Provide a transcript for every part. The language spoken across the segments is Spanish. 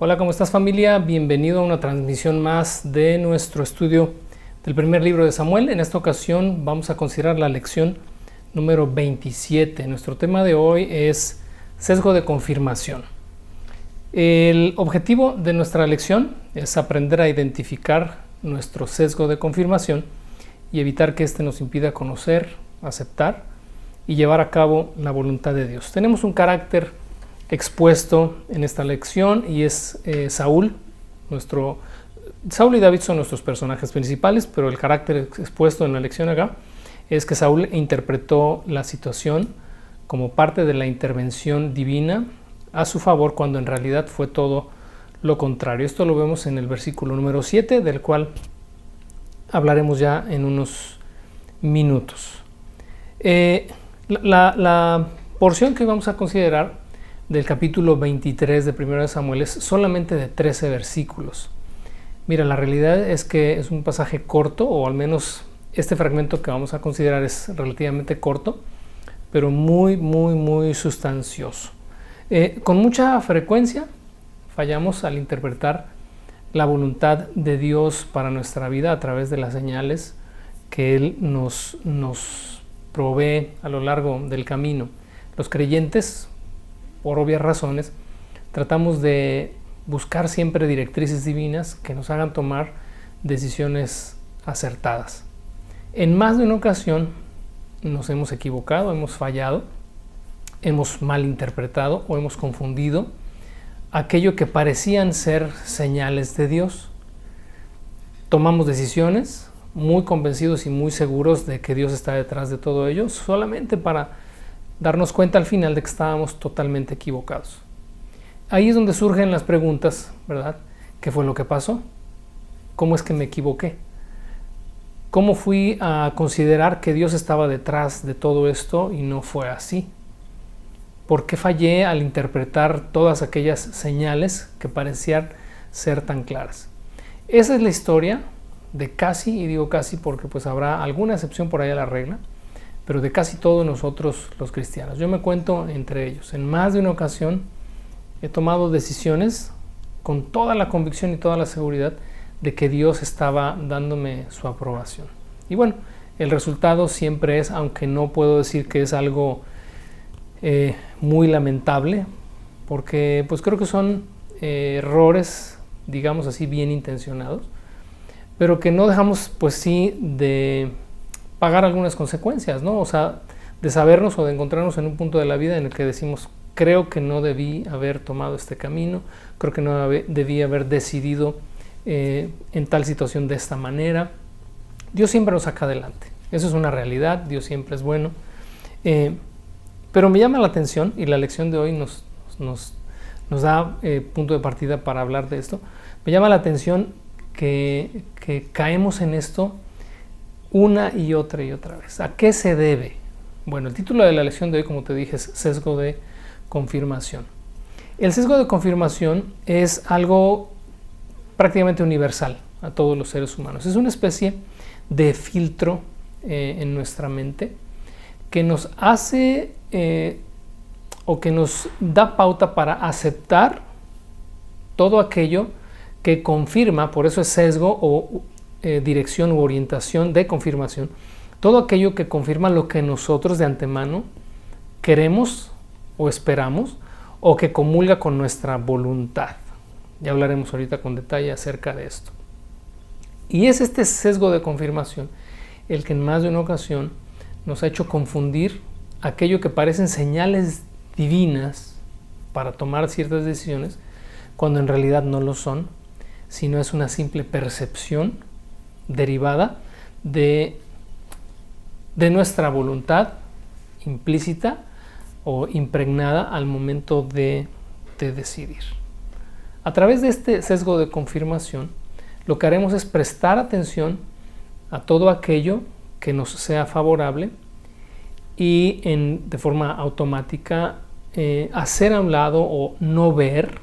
Hola, ¿cómo estás, familia? Bienvenido a una transmisión más de nuestro estudio del primer libro de Samuel. En esta ocasión vamos a considerar la lección número 27. Nuestro tema de hoy es sesgo de confirmación. El objetivo de nuestra lección es aprender a identificar nuestro sesgo de confirmación y evitar que éste nos impida conocer, aceptar y llevar a cabo la voluntad de Dios. Tenemos un carácter expuesto en esta lección y es Saúl. Saúl y David son nuestros personajes principales, pero el carácter expuesto en la lección acá es que Saúl interpretó la situación como parte de la intervención divina a su favor, cuando en realidad fue todo lo contrario. Esto lo vemos en el versículo número 7, del cual hablaremos ya en unos minutos. La porción que vamos a considerar del capítulo 23 de 1 de Samuel es solamente de 13 versículos. Mira, la realidad es que es un pasaje corto, o al menos este fragmento que vamos a considerar es relativamente corto, pero muy sustancioso. Con mucha frecuencia fallamos al interpretar la voluntad de Dios para nuestra vida a través de las señales que Él nos provee a lo largo del camino. Los creyentes, por obvias razones, tratamos de buscar siempre directrices divinas que nos hagan tomar decisiones acertadas. En más de una ocasión nos hemos equivocado, hemos fallado, hemos malinterpretado o hemos confundido aquello que parecían ser señales de Dios. Tomamos decisiones muy convencidos y muy seguros de que Dios está detrás de todo ello, solamente para darnos cuenta al final de que estábamos totalmente equivocados. Ahí es donde surgen las preguntas, ¿verdad? ¿Qué fue lo que pasó? ¿Cómo es que me equivoqué? ¿Cómo fui a considerar que Dios estaba detrás de todo esto y no fue así? ¿Por qué fallé al interpretar todas aquellas señales que parecían ser tan claras? Esa es la historia de casi, y digo casi porque pues habrá alguna excepción por ahí a la regla, pero de casi todos nosotros los cristianos. Yo me cuento entre ellos. En más de una ocasión he tomado decisiones con toda la convicción y toda la seguridad de que Dios estaba dándome su aprobación. Y bueno, el resultado siempre es, aunque no puedo decir que es algo muy lamentable, porque pues creo que son errores, digamos así, bien intencionados, pero que no dejamos pues sí de pagar algunas consecuencias, ¿no? O sea, de sabernos o de encontrarnos en un punto de la vida en el que decimos, creo que no debí haber tomado este camino, creo que no debí haber decidido en tal situación de esta manera. Dios siempre nos saca adelante, eso es una realidad, Dios siempre es bueno, pero me llama la atención, y la lección de hoy nos da punto de partida para hablar de esto. Me llama la atención que caemos en esto una y otra vez. ¿A qué se debe? Bueno, el título de la lección de hoy, como te dije, es sesgo de confirmación. El sesgo de confirmación es algo prácticamente universal a todos los seres humanos. Es una especie de filtro en nuestra mente que nos hace o que nos da pauta para aceptar todo aquello que confirma, por eso es sesgo o dirección u orientación de confirmación, todo aquello que confirma lo que nosotros de antemano queremos o esperamos, o que comulga con nuestra voluntad. Ya hablaremos ahorita con detalle acerca de esto. Y es este sesgo de confirmación el que en más de una ocasión nos ha hecho confundir aquello que parecen señales divinas para tomar ciertas decisiones, cuando en realidad no lo son, sino es una simple percepción derivada de nuestra voluntad implícita o impregnada al momento de decidir. A través de este sesgo de confirmación, lo que haremos es prestar atención a todo aquello que nos sea favorable y de forma automática hacer a un lado o no ver,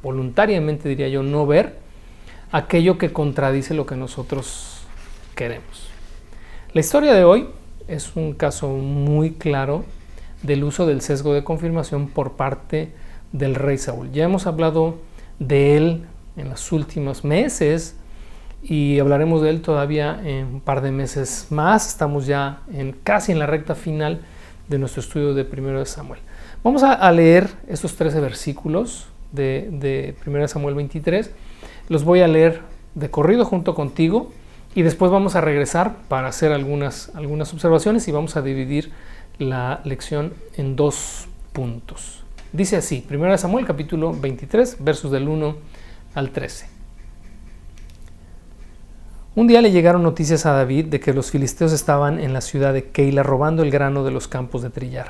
voluntariamente diría yo, no ver aquello que contradice lo que nosotros queremos. La historia de hoy es un caso muy claro del uso del sesgo de confirmación por parte del rey Saúl. Ya hemos hablado de él en los últimos meses y hablaremos de él todavía en un par de meses más. Estamos ya casi en la recta final de nuestro estudio de 1 de Samuel. Vamos a leer estos 13 versículos de 1 de Samuel 23. Los voy a leer de corrido junto contigo y después vamos a regresar para hacer algunas observaciones y vamos a dividir la lección en 2 puntos. Dice así, 1 de Samuel capítulo 23, versos del 1 al 13. Un día le llegaron noticias a David de que los filisteos estaban en la ciudad de Keila robando el grano de los campos de trillar.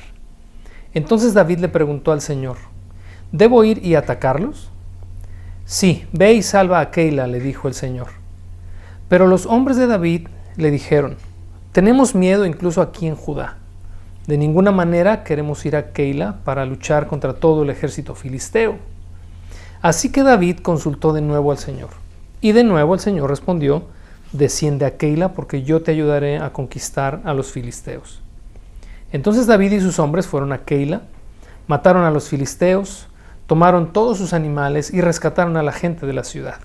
Entonces David le preguntó al Señor, ¿debo ir y atacarlos? Sí, ve y salva a Keila, le dijo el Señor. Pero los hombres de David le dijeron, tenemos miedo incluso aquí en Judá. De ninguna manera queremos ir a Keila para luchar contra todo el ejército filisteo. Así que David consultó de nuevo al Señor. Y de nuevo el Señor respondió, desciende a Keila porque yo te ayudaré a conquistar a los filisteos. Entonces David y sus hombres fueron a Keila, mataron a los filisteos, tomaron todos sus animales y rescataron a la gente de la ciudad.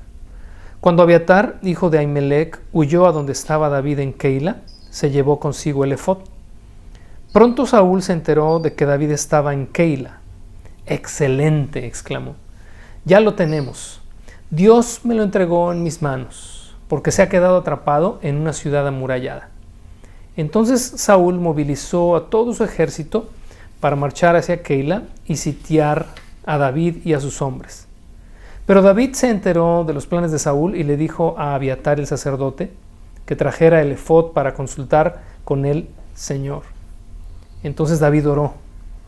Cuando Abiatar, hijo de Ahimelech, huyó a donde estaba David en Keila, se llevó consigo el efod. Pronto Saúl se enteró de que David estaba en Keila. ¡Excelente!, exclamó. Ya lo tenemos. Dios me lo entregó en mis manos, porque se ha quedado atrapado en una ciudad amurallada. Entonces Saúl movilizó a todo su ejército para marchar hacia Keila y sitiar a David y a sus hombres. Pero David se enteró de los planes de Saúl y le dijo a Abiatar el sacerdote que trajera el efod para consultar con el Señor. Entonces David oró,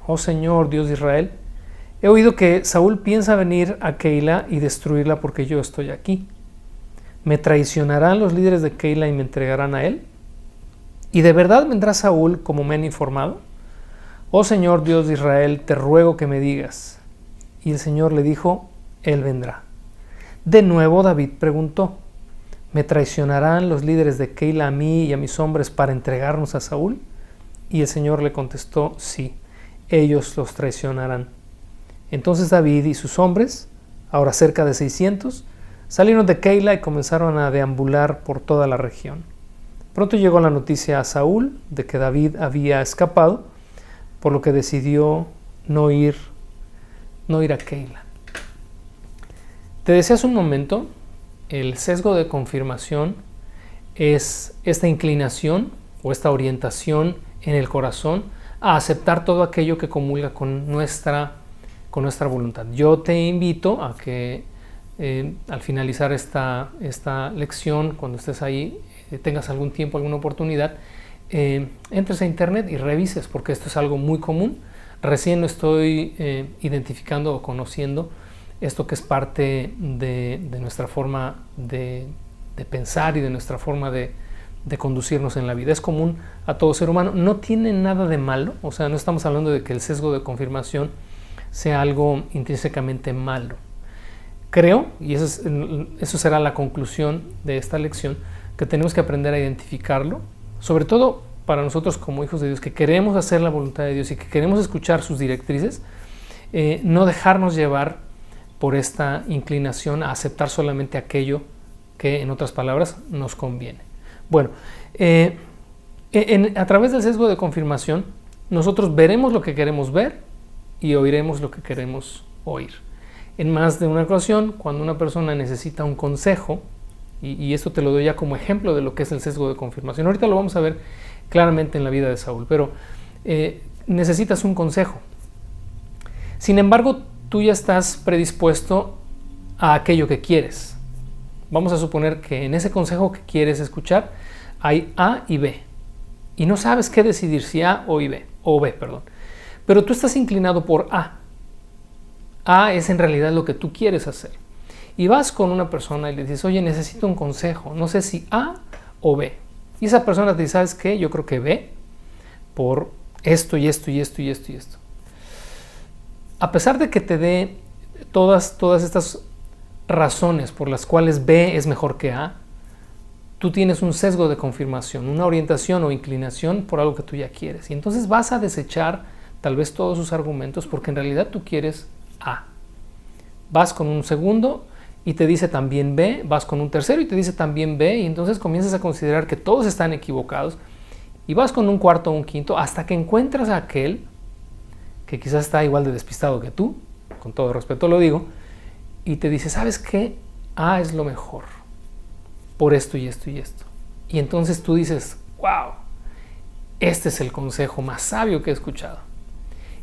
oh Señor, Dios de Israel, he oído que Saúl piensa venir a Keila y destruirla porque yo estoy aquí. ¿Me traicionarán los líderes de Keila y me entregarán a él? ¿Y de verdad vendrá Saúl como me han informado? Oh Señor, Dios de Israel, te ruego que me digas. Y el Señor le dijo, él vendrá. De nuevo David preguntó, ¿me traicionarán los líderes de Keila a mí y a mis hombres para entregarnos a Saúl? Y el Señor le contestó, sí, ellos los traicionarán. Entonces David y sus hombres, ahora cerca de 600, salieron de Keila y comenzaron a deambular por toda la región. Pronto llegó la noticia a Saúl de que David había escapado, por lo que decidió no ir a Keila. Te decía hace un momento, el sesgo de confirmación es esta inclinación o esta orientación en el corazón a aceptar todo aquello que comulga con nuestra voluntad. Yo te invito a que al finalizar esta lección, cuando estés ahí, tengas algún tiempo, alguna oportunidad, entres a internet y revises, porque esto es algo muy común. Recién lo estoy identificando o conociendo, esto que es parte de nuestra forma de pensar y de nuestra forma de conducirnos en la vida. Es común a todo ser humano, no tiene nada de malo, o sea, no estamos hablando de que el sesgo de confirmación sea algo intrínsecamente malo. Creo, y eso será la conclusión de esta lección, que tenemos que aprender a identificarlo, sobre todo para nosotros como hijos de Dios, que queremos hacer la voluntad de Dios y que queremos escuchar sus directrices, no dejarnos llevar por esta inclinación a aceptar solamente aquello que, en otras palabras, nos conviene. Bueno, a través del sesgo de confirmación, nosotros veremos lo que queremos ver y oiremos lo que queremos oír. En más de una ocasión, cuando una persona necesita un consejo, y esto te lo doy ya como ejemplo de lo que es el sesgo de confirmación. Ahorita lo vamos a ver claramente en la vida de Saúl, pero necesitas un consejo. Sin embargo, tú ya estás predispuesto a aquello que quieres. Vamos a suponer que en ese consejo que quieres escuchar hay A y B. Y no sabes qué decidir, si A o B. Pero tú estás inclinado por A. A es en realidad lo que tú quieres hacer. Y vas con una persona y le dices, oye, necesito un consejo, no sé si A o B. Y esa persona te dice, ¿sabes qué? Yo creo que B, por esto y esto y esto y esto y esto. A pesar de que te dé todas estas razones por las cuales B es mejor que A, tú tienes un sesgo de confirmación, una orientación o inclinación por algo que tú ya quieres. Y entonces vas a desechar tal vez todos sus argumentos porque en realidad tú quieres A. vas con un segundo y te dice también ve, vas con un tercero y te dice también ve, y entonces comienzas a considerar que todos están equivocados, y vas con un cuarto o un quinto hasta que encuentras a aquel que quizás está igual de despistado que tú, con todo respeto lo digo, y te dice, ¿sabes qué? A es lo mejor, por esto y esto y esto. Y entonces tú dices, wow, este es el consejo más sabio que he escuchado.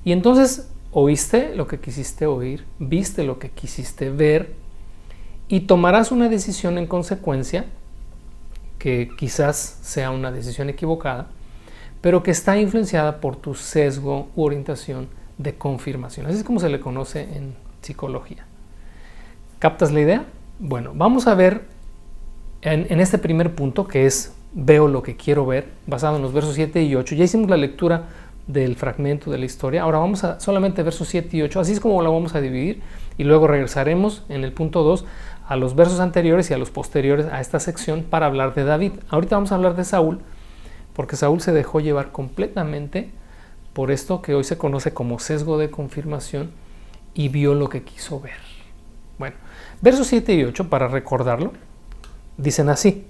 Y entonces oíste lo que quisiste oír, viste lo que quisiste ver, y tomarás una decisión en consecuencia, que quizás sea una decisión equivocada, pero que está influenciada por tu sesgo u orientación de confirmación. Así es como se le conoce en psicología. ¿Captas la idea? Bueno, vamos a ver en este primer punto, que es veo lo que quiero ver, basado en los versos 7 y 8. Ya hicimos la lectura del fragmento de la historia. Ahora vamos a solamente versos 7 y 8. Así es como la vamos a dividir, y luego regresaremos en el punto 2 a los versos anteriores y a los posteriores a esta sección para hablar de David. Ahorita vamos a hablar de Saúl, porque Saúl se dejó llevar completamente por esto que hoy se conoce como sesgo de confirmación y vio lo que quiso ver. Bueno, versos 7 y 8, para recordarlo, dicen así.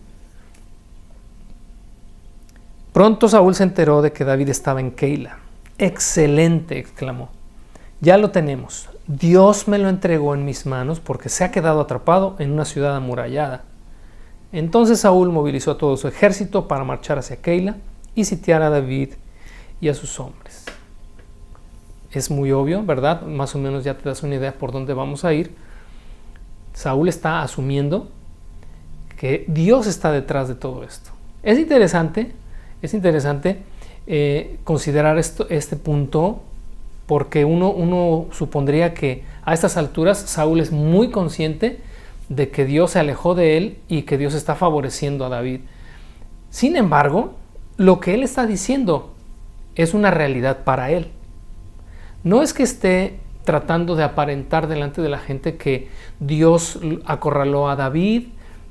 Pronto Saúl se enteró de que David estaba en Keila. ¡Excelente!, exclamó. Ya lo tenemos. Dios me lo entregó en mis manos porque se ha quedado atrapado en una ciudad amurallada. Entonces Saúl movilizó a todo su ejército para marchar hacia Keila y sitiar a David y a sus hombres. Es muy obvio, ¿verdad? Más o menos ya te das una idea por dónde vamos a ir. Saúl está asumiendo que Dios está detrás de todo esto. Es interesante considerar este punto, porque uno supondría que a estas alturas Saúl es muy consciente de que Dios se alejó de él y que Dios está favoreciendo a David. Sin embargo, lo que él está diciendo es una realidad para él. No es que esté tratando de aparentar delante de la gente que Dios acorraló a David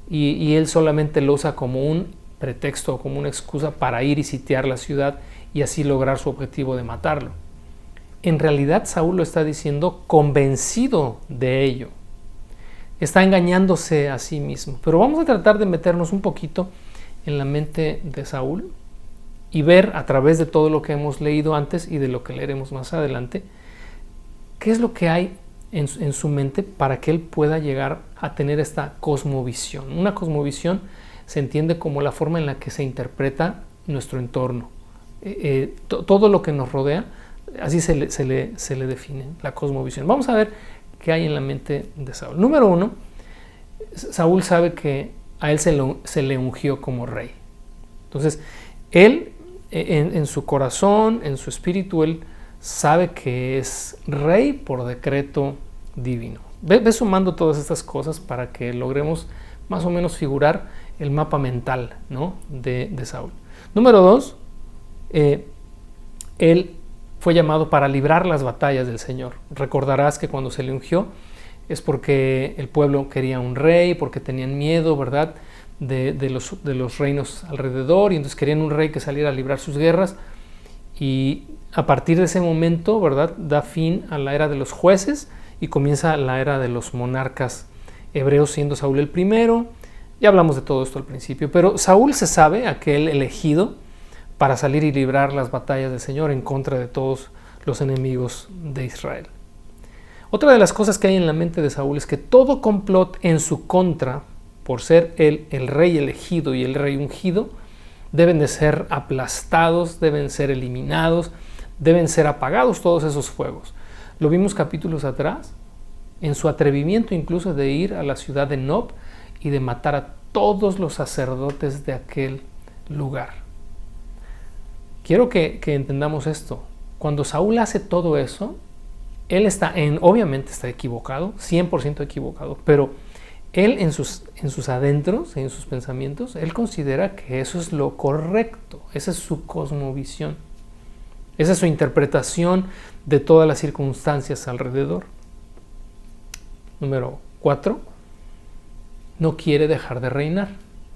y él solamente lo usa como un pretexto o como una excusa para ir y sitiar la ciudad y así lograr su objetivo de matarlo. En realidad Saúl lo está diciendo convencido de ello. Está engañándose a sí mismo. Pero vamos a tratar de meternos un poquito en la mente de Saúl y ver a través de todo lo que hemos leído antes y de lo que leeremos más adelante, qué es lo que hay en su mente para que él pueda llegar a tener esta cosmovisión. Una cosmovisión se entiende como la forma en la que se interpreta nuestro entorno. Todo lo que nos rodea, así se le define, la cosmovisión. Vamos a ver qué hay en la mente de Saúl. Número 1, Saúl sabe que a él se le ungió como rey. Entonces, él en su corazón, en su espíritu, él sabe que es rey por decreto divino. Ve sumando todas estas cosas para que logremos más o menos figurar el mapa mental, ¿no?, de Saúl. Número 2, él fue llamado para librar las batallas del Señor. Recordarás que cuando se le ungió es porque el pueblo quería un rey, porque tenían miedo, ¿verdad?, de los reinos alrededor, y entonces querían un rey que saliera a librar sus guerras. Y a partir de ese momento, ¿verdad?, da fin a la era de los jueces y comienza la era de los monarcas hebreos, siendo Saúl el primero. Ya hablamos de todo esto al principio, pero Saúl se sabe aquel elegido para salir y librar las batallas del Señor en contra de todos los enemigos de Israel. Otra de las cosas que hay en la mente de Saúl es que todo complot en su contra, por ser él el rey elegido y el rey ungido, deben de ser aplastados, deben ser eliminados, deben ser apagados todos esos fuegos. Lo vimos capítulos atrás, en su atrevimiento incluso de ir a la ciudad de Nob y de matar a todos los sacerdotes de aquel lugar. Quiero que entendamos esto. Cuando Saúl hace todo eso, él obviamente está equivocado, 100% equivocado, pero él en sus adentros, en sus pensamientos, él considera que eso es lo correcto. Esa es su cosmovisión. Esa es su interpretación de todas las circunstancias alrededor. Número 4, no quiere dejar de reinar.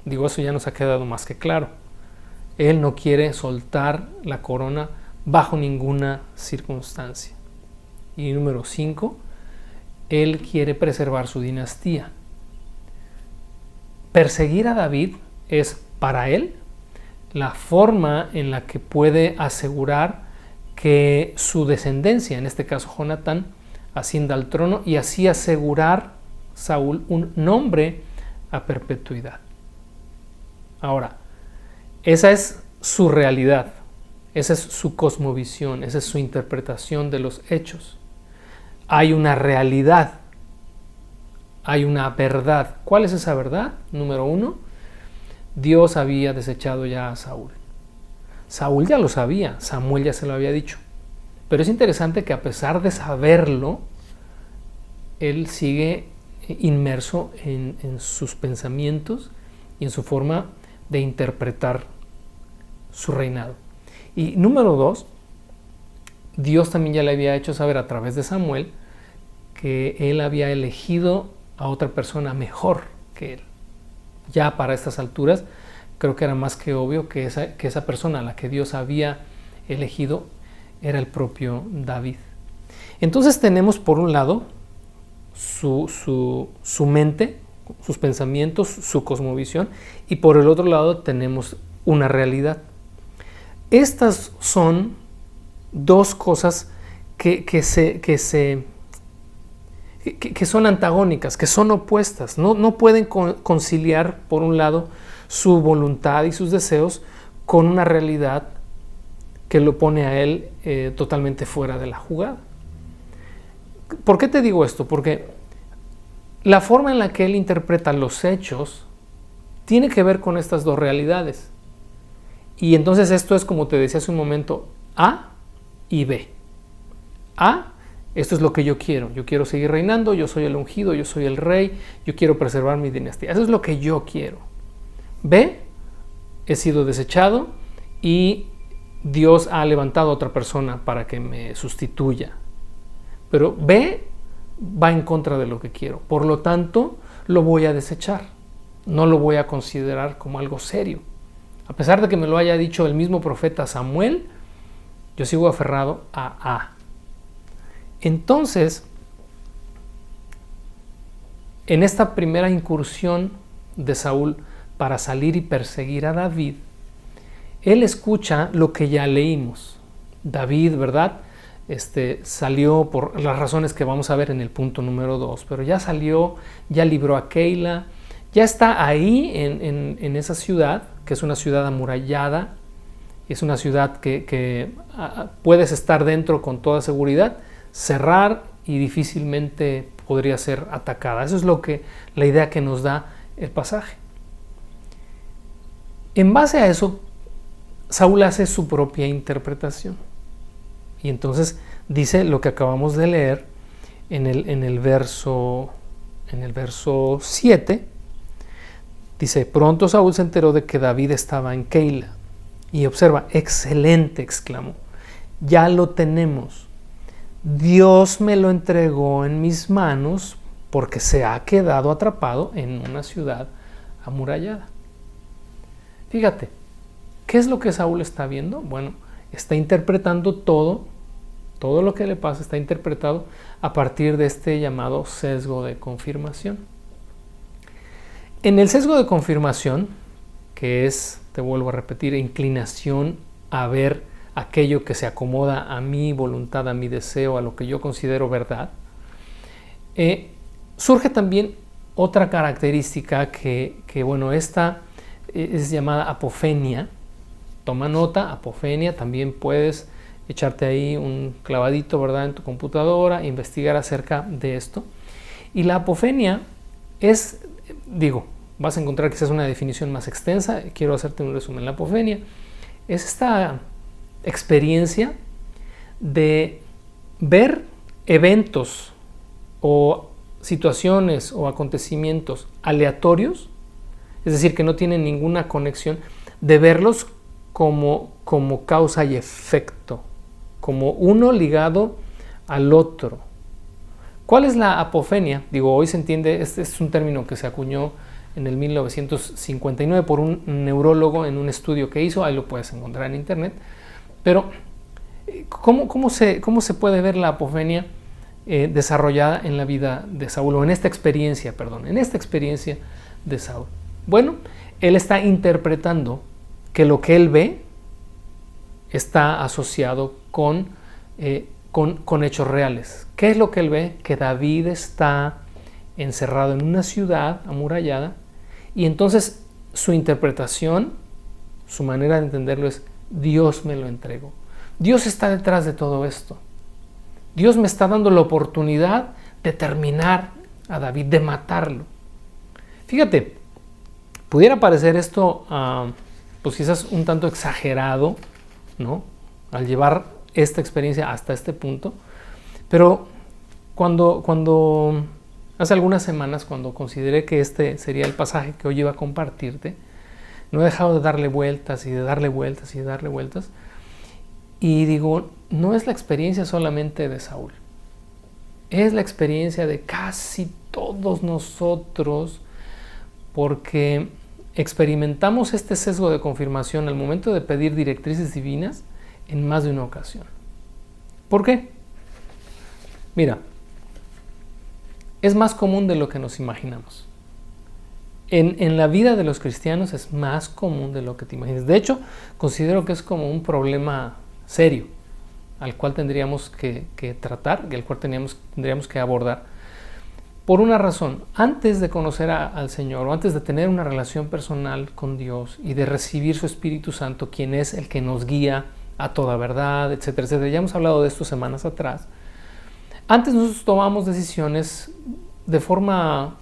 Digo, eso ya nos ha quedado más que claro. Él no quiere soltar la corona bajo ninguna circunstancia. Y número 5, él quiere preservar su dinastía. Perseguir a David es para él la forma en la que puede asegurar que su descendencia, en este caso Jonatán, ascienda al trono y así asegurar Saúl un nombre a perpetuidad. Ahora, esa es su realidad, esa es su cosmovisión, esa es su interpretación de los hechos. Hay una realidad, hay una verdad. ¿Cuál es esa verdad? Número 1, Dios había desechado ya a Saúl. Saúl ya lo sabía, Samuel ya se lo había dicho. Pero es interesante que a pesar de saberlo, él sigue inmerso en sus pensamientos y en su forma de interpretar su reinado. Y número 2, Dios también ya le había hecho saber a través de Samuel que él había elegido a otra persona mejor que él. Ya para estas alturas creo que era más que obvio que esa persona a la que Dios había elegido era el propio David. Entonces tenemos por un lado su mente, sus pensamientos, su cosmovisión, y por el otro lado tenemos una realidad. Estas son dos cosas que son antagónicas, que son opuestas. No pueden conciliar, por un lado, su voluntad y sus deseos con una realidad que lo pone a él totalmente fuera de la jugada. ¿Por qué te digo esto? Porque la forma en la que él interpreta los hechos tiene que ver con estas dos realidades. Y entonces esto es, como te decía hace un momento, A y B. A, esto es lo que yo quiero. Yo quiero seguir reinando, yo soy el ungido, yo soy el rey, yo quiero preservar mi dinastía. Eso es lo que yo quiero. B, he sido desechado y Dios ha levantado a otra persona para que me sustituya. Pero B va en contra de lo que quiero. Por lo tanto, lo voy a desechar. No lo voy a considerar como algo serio. A pesar de que me lo haya dicho el mismo profeta Samuel, yo sigo aferrado a A. Entonces, en esta primera incursión de Saúl para salir y perseguir a David, él escucha lo que ya leímos. David, ¿verdad? Salió por las razones que vamos a ver en el punto número 2, pero ya salió, ya libró a Keila, ya está ahí en esa ciudad, que es una ciudad amurallada, es una ciudad que puedes estar dentro con toda seguridad, cerrar y difícilmente podría ser atacada. Eso es la idea que nos da el pasaje. En base a eso, Saúl hace su propia interpretación. Y entonces dice lo que acabamos de leer en el verso 7. Dice, pronto Saúl se enteró de que David estaba en Keila. Y observa, excelente, exclamó, ya lo tenemos. Dios me lo entregó en mis manos porque se ha quedado atrapado en una ciudad amurallada. Fíjate, ¿qué es lo que Saúl está viendo? Bueno, está interpretando todo lo que le pasa está interpretado a partir de este llamado sesgo de confirmación. En el sesgo de confirmación, que es, te vuelvo a repetir, inclinación a ver aquello que se acomoda a mi voluntad, a mi deseo, a lo que yo considero verdad, surge también otra característica que bueno, esta es llamada apofenia. Toma nota, apofenia, también puedes echarte ahí un clavadito, ¿verdad?, en tu computadora, investigar acerca de esto. Y la apofenia es, vas a encontrar que esa es una definición más extensa, quiero hacerte un resumen. La apofenia es esta experiencia de ver eventos o situaciones o acontecimientos aleatorios, es decir, que no tienen ninguna conexión, de verlos como causa y efecto, como uno ligado al otro. ¿Cuál es la apofenia? Hoy se entiende, este es un término que se acuñó en el 1959 por un neurólogo en un estudio que hizo, ahí lo puedes encontrar en internet. Pero, ¿cómo se puede ver la apofenia? desarrollada en la vida de Saúl, o en esta experiencia de Saúl. Bueno, él está interpretando que lo que él ve está asociado con hechos reales. ¿Qué es lo que él ve? Que David está encerrado en una ciudad amurallada, y entonces su interpretación, su manera de entenderlo es: Dios me lo entregó. Dios está detrás de todo esto. Dios me está dando la oportunidad de terminar a David, de matarlo. Fíjate, pudiera parecer esto pues quizás un tanto exagerado, ¿no?, al llevar esta experiencia hasta este punto, pero cuando hace algunas semanas, cuando consideré que este sería el pasaje que hoy iba a compartirte, no he dejado de darle vueltas y de darle vueltas y de darle vueltas, y digo, no es la experiencia solamente de Saúl, es la experiencia de casi todos nosotros, porque experimentamos este sesgo de confirmación al momento de pedir directrices divinas en más de una ocasión. ¿Por qué? Mira, es más común de lo que nos imaginamos. En la vida de los cristianos es más común de lo que te imaginas. De hecho, considero que es como un problema serio al cual tendríamos que tratar y al cual tendríamos que abordar. Por una razón: antes de conocer al Señor, o antes de tener una relación personal con Dios y de recibir su Espíritu Santo, quien es el que nos guía a toda verdad, etcétera, etcétera. Ya hemos hablado de esto semanas atrás. Antes nosotros tomamos decisiones de forma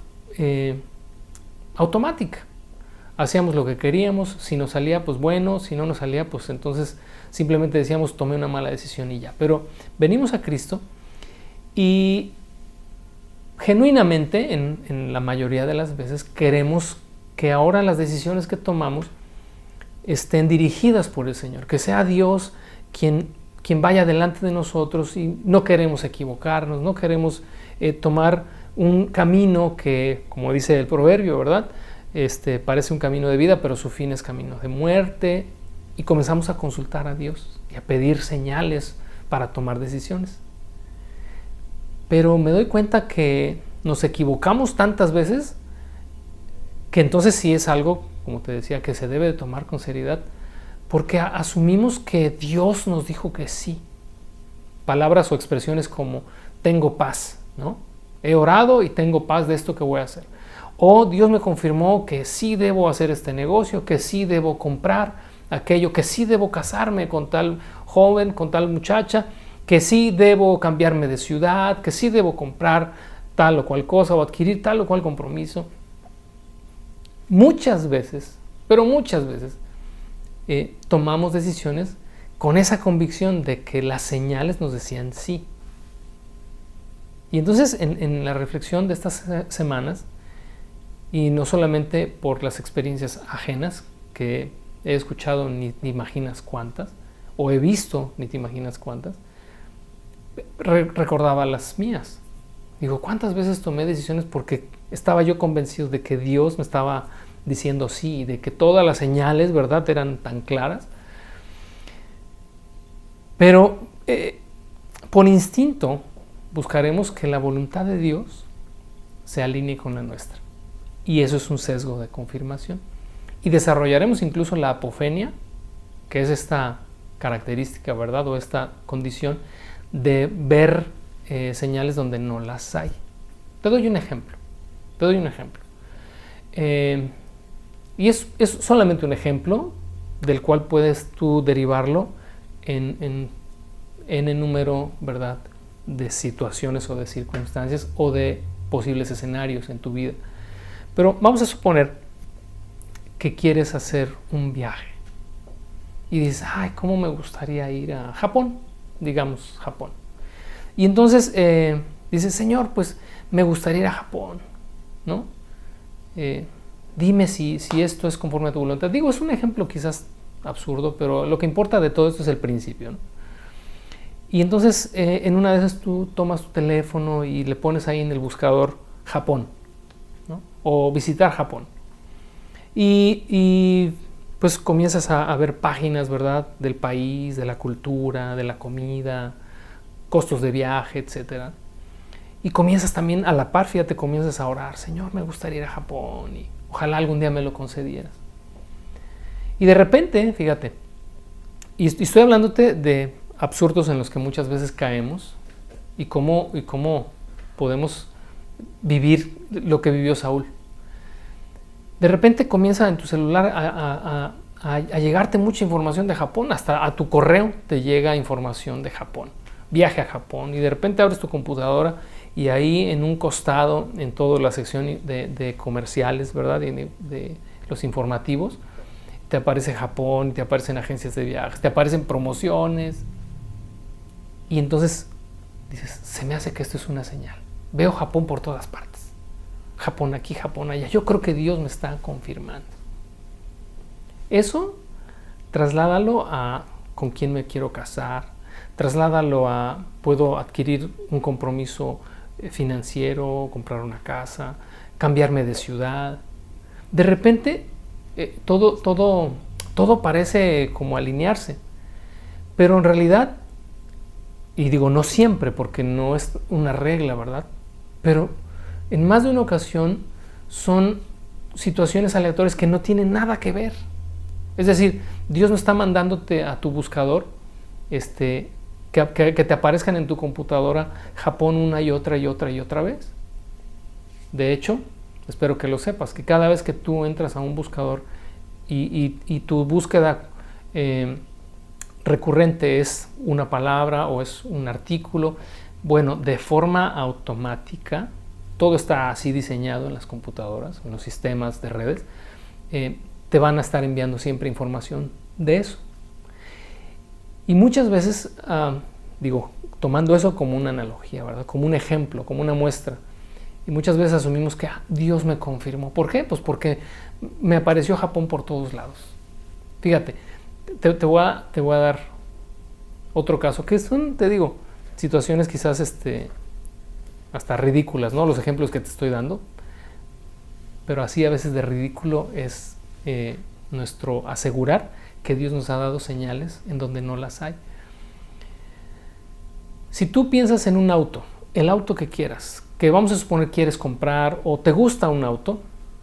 automática. Hacíamos lo que queríamos, si nos salía, pues bueno, si no nos salía, pues entonces simplemente decíamos: tomé una mala decisión y ya. Pero venimos a Cristo y genuinamente, en la mayoría de las veces, queremos que ahora las decisiones que tomamos estén dirigidas por el Señor, que sea Dios quien vaya delante de nosotros, y no queremos equivocarnos, no queremos tomar un camino que, como dice el proverbio, ¿verdad?, parece un camino de vida, pero su fin es camino de muerte, y comenzamos a consultar a Dios y a pedir señales para tomar decisiones. Pero me doy cuenta que nos equivocamos tantas veces que entonces sí es algo, como te decía, que se debe de tomar con seriedad, porque asumimos que Dios nos dijo que sí. Palabras o expresiones como: tengo paz, ¿no? He orado y tengo paz de esto que voy a hacer. O Dios me confirmó que sí debo hacer este negocio, que sí debo comprar aquello, que sí debo casarme con tal joven, con tal muchacha, que sí debo cambiarme de ciudad, que sí debo comprar tal o cual cosa o adquirir tal o cual compromiso. Muchas veces, pero muchas veces, tomamos decisiones con esa convicción de que las señales nos decían sí. Y entonces en la reflexión de estas semanas, y no solamente por las experiencias ajenas, que he escuchado ni te imaginas cuántas, o he visto ni te imaginas cuántas, recordaba las mías. Digo, ¿cuántas veces tomé decisiones porque estaba yo convencido de que Dios me estaba diciendo sí, y de que todas las señales, ¿verdad?, eran tan claras? Pero por instinto buscaremos que la voluntad de Dios se alinee con la nuestra. Y eso es un sesgo de confirmación. Y desarrollaremos incluso la apofenia, que es esta característica, ¿verdad?, o esta condición de ver señales donde no las hay. Te doy un ejemplo. Y es solamente un ejemplo del cual puedes tú derivarlo en el número, ¿verdad?, de situaciones o de circunstancias o de posibles escenarios en tu vida. Pero vamos a suponer que quieres hacer un viaje y dices: ay, cómo me gustaría ir a Japón, digamos Japón. Y entonces dices: Señor, pues me gustaría ir a Japón, ¿no? Dime si esto es conforme a tu voluntad. Digo, es un ejemplo quizás absurdo, pero lo que importa de todo esto es el principio, ¿no? Y entonces en una de esas tú tomas tu teléfono y le pones ahí en el buscador Japón, ¿no?, o visitar Japón. Y pues comienzas a ver páginas, ¿verdad?, del país, de la cultura, de la comida, costos de viaje, etc. Y comienzas también a la par, fíjate, comienzas a orar, Señor, me gustaría ir a Japón y ojalá algún día me lo concedieras. Y de repente, fíjate, y estoy hablándote de absurdos en los que muchas veces caemos y cómo podemos vivir lo que vivió Saúl. De repente comienza en tu celular a llegarte mucha información de Japón, hasta a tu correo te llega información de Japón, viaje a Japón, y de repente abres tu computadora y ahí en un costado, en toda la sección de comerciales, ¿verdad? De los informativos, te aparece Japón, te aparecen agencias de viajes, te aparecen promociones, y entonces dices, se me hace que esto es una señal. Veo Japón por todas partes. Japón aquí, Japón allá. Yo creo que Dios me está confirmando. Eso, trasládalo a con quién me quiero casar, trasládalo a puedo adquirir un compromiso financiero, comprar una casa, cambiarme de ciudad. De repente, todo parece como alinearse, pero en realidad, y digo no siempre porque no es una regla, ¿verdad? Pero en más de una ocasión son situaciones aleatorias que no tienen nada que ver. Es decir, Dios no está mandándote a tu buscador que te aparezcan en tu computadora Japón una y otra vez. De hecho, espero que lo sepas, que cada vez que tú entras a un buscador y tu búsqueda recurrente es una palabra o es un artículo, bueno, de forma automática, todo está así diseñado en las computadoras, en los sistemas de redes, te van a estar enviando siempre información de eso. Y muchas veces, tomando eso como una analogía, ¿verdad? Como un ejemplo, como una muestra, y muchas veces asumimos que Dios me confirmó. ¿Por qué? Pues porque me apareció Japón por todos lados. Fíjate, te voy a dar otro caso, que son, te digo, situaciones quizás hasta ridículas, ¿no? Los ejemplos que te estoy dando, pero así a veces de ridículo es nuestro asegurar que Dios nos ha dado señales en donde no las hay. Si tú piensas en un auto, el auto que quieras, que vamos a suponer quieres comprar o te gusta un auto,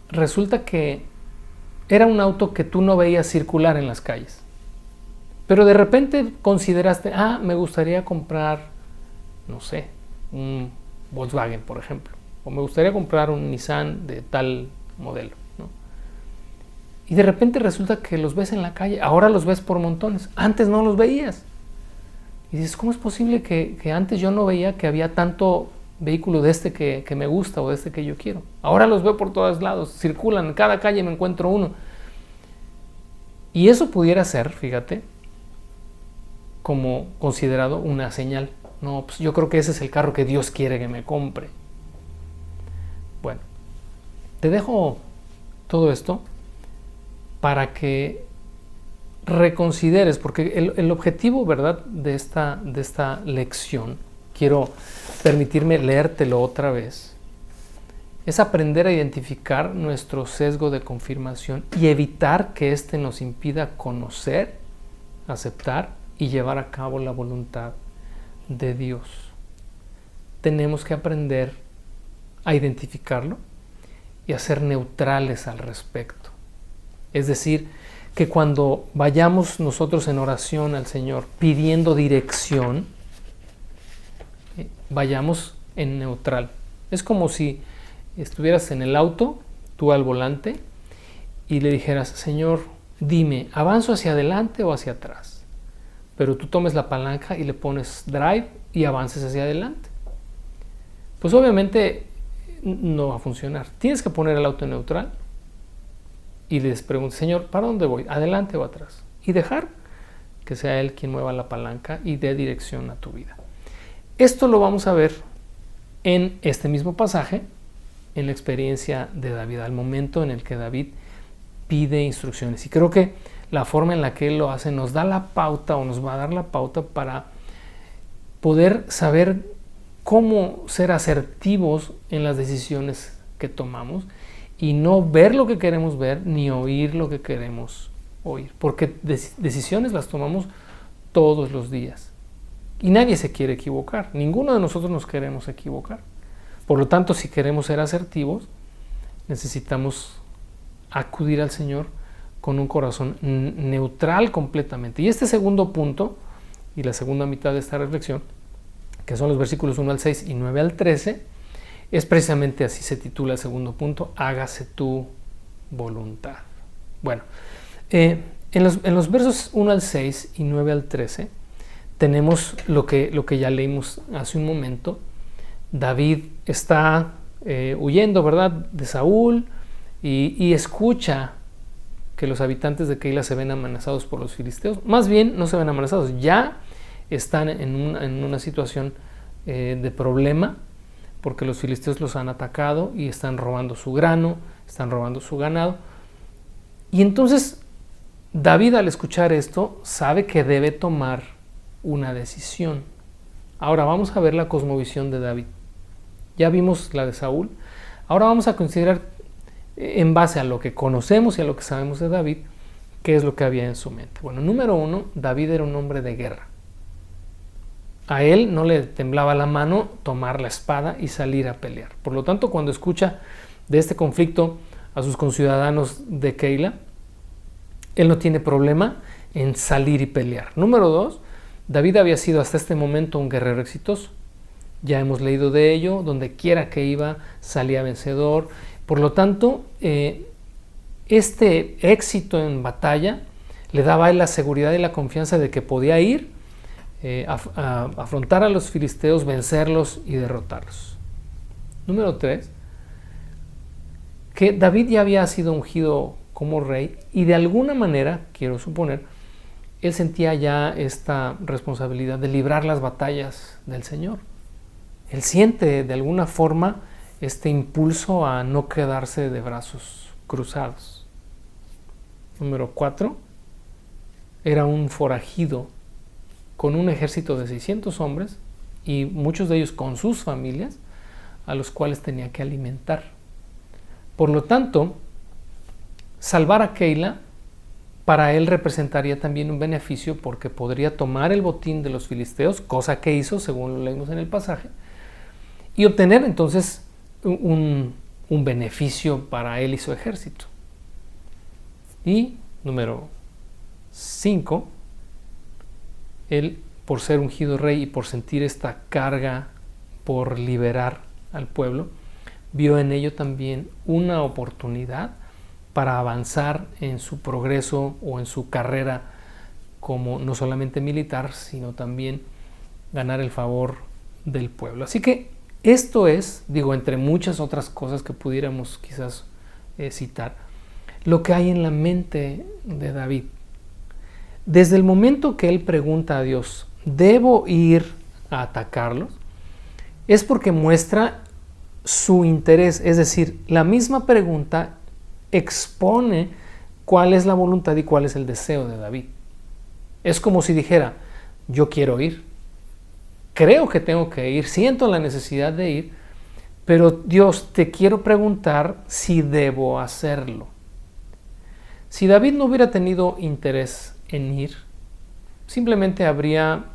resulta que era un auto que tú no veías circular en las calles, pero de repente consideraste, me gustaría comprar, no sé, un Volkswagen, por ejemplo, o me gustaría comprar un Nissan de tal modelo, ¿no? Y de repente resulta que los ves en la calle, ahora los ves por montones, antes no los veías. Y dices, ¿cómo es posible que antes yo no veía que había tanto vehículo de que me gusta o de que yo quiero? Ahora los veo por todos lados, circulan, en cada calle me encuentro uno. Y eso pudiera ser, fíjate, como considerado una señal. No, pues yo creo que ese es el carro que Dios quiere que me compre. Bueno, te dejo todo esto para que reconsideres, porque el objetivo, ¿verdad?, de esta lección, quiero permitirme leértelo otra vez, es aprender a identificar nuestro sesgo de confirmación y evitar que éste nos impida conocer, aceptar y llevar a cabo la voluntad de Dios. Tenemos que aprender a identificarlo y a ser neutrales al respecto. Es decir, que cuando vayamos nosotros en oración al Señor pidiendo dirección, vayamos en neutral. Es como si estuvieras en el auto, tú al volante, y le dijeras, Señor, dime, ¿avanzo hacia adelante o hacia atrás? Pero tú tomes la palanca y le pones drive y avances hacia adelante. Pues obviamente no va a funcionar. Tienes que poner el auto en neutral y les preguntas, Señor, ¿para dónde voy? ¿Adelante o atrás? Y dejar que sea Él quien mueva la palanca y dé dirección a tu vida. Esto lo vamos a ver en este mismo pasaje, en la experiencia de David, al momento en el que David pide instrucciones. Y creo que la forma en la que Él lo hace nos da la pauta o nos va a dar la pauta para poder saber cómo ser asertivos en las decisiones que tomamos y no ver lo que queremos ver ni oír lo que queremos oír, porque decisiones las tomamos todos los días y nadie se quiere equivocar, ninguno de nosotros nos queremos equivocar, Por lo tanto, si queremos ser asertivos, necesitamos acudir al Señor con un corazón neutral completamente. Y este segundo punto, y la segunda mitad de esta reflexión, que son los versículos 1 al 6 y 9 al 13, es precisamente así se titula el segundo punto: hágase tu voluntad. Bueno, en los versos 1 al 6 y 9 al 13 tenemos lo que ya leímos hace un momento. David está huyendo, ¿verdad?, de Saúl, y escucha que los habitantes de Keila se ven amenazados por los filisteos. Más bien, no se ven amenazados, ya están en una situación de problema, porque los filisteos los han atacado y están robando su grano, están robando su ganado. Y entonces David, al escuchar esto, sabe que debe tomar una decisión. Ahora vamos a ver la cosmovisión de David. Ya vimos la de Saúl. Ahora vamos a considerar, en base a lo que conocemos y a lo que sabemos de David, qué es lo que había en su mente. Bueno, número uno, David era un hombre de guerra. A él no le temblaba la mano tomar la espada y salir a pelear. Por lo tanto, cuando escucha de este conflicto a sus conciudadanos de Keila, él no tiene problema en salir y pelear. Número dos, David había sido hasta este momento un guerrero exitoso. Ya hemos leído de ello, donde quiera que iba salía vencedor. Por lo tanto, este éxito en batalla le daba a él la seguridad y la confianza de que podía ir a afrontar a los filisteos, vencerlos y derrotarlos. Número 3, que David ya había sido ungido como rey y de alguna manera, quiero suponer, él sentía ya esta responsabilidad de librar las batallas del Señor. Él siente de alguna forma este impulso a no quedarse de brazos cruzados. Número 4, era un forajido con un ejército de 600 hombres y muchos de ellos con sus familias, a los cuales tenía que alimentar. Por lo tanto, salvar a Keila para él representaría también un beneficio, porque podría tomar el botín de los filisteos, cosa que hizo según lo leímos en el pasaje, y obtener entonces un beneficio para él y su ejército. Y número 5, él, por ser ungido rey y por sentir esta carga por liberar al pueblo, vio en ello también una oportunidad para avanzar en su progreso o en su carrera como no solamente militar, sino también ganar el favor del pueblo. Así que esto es, digo, entre muchas otras cosas que pudiéramos quizás citar, lo que hay en la mente de David. Desde el momento que él pregunta a Dios, ¿debo ir a atacarlos?, es porque muestra su interés. Es decir, la misma pregunta expone cuál es la voluntad y cuál es el deseo de David. Es como si dijera, yo quiero ir, creo que tengo que ir, siento la necesidad de ir, pero Dios, te quiero preguntar si debo hacerlo. Si David no hubiera tenido interés en ir, simplemente habría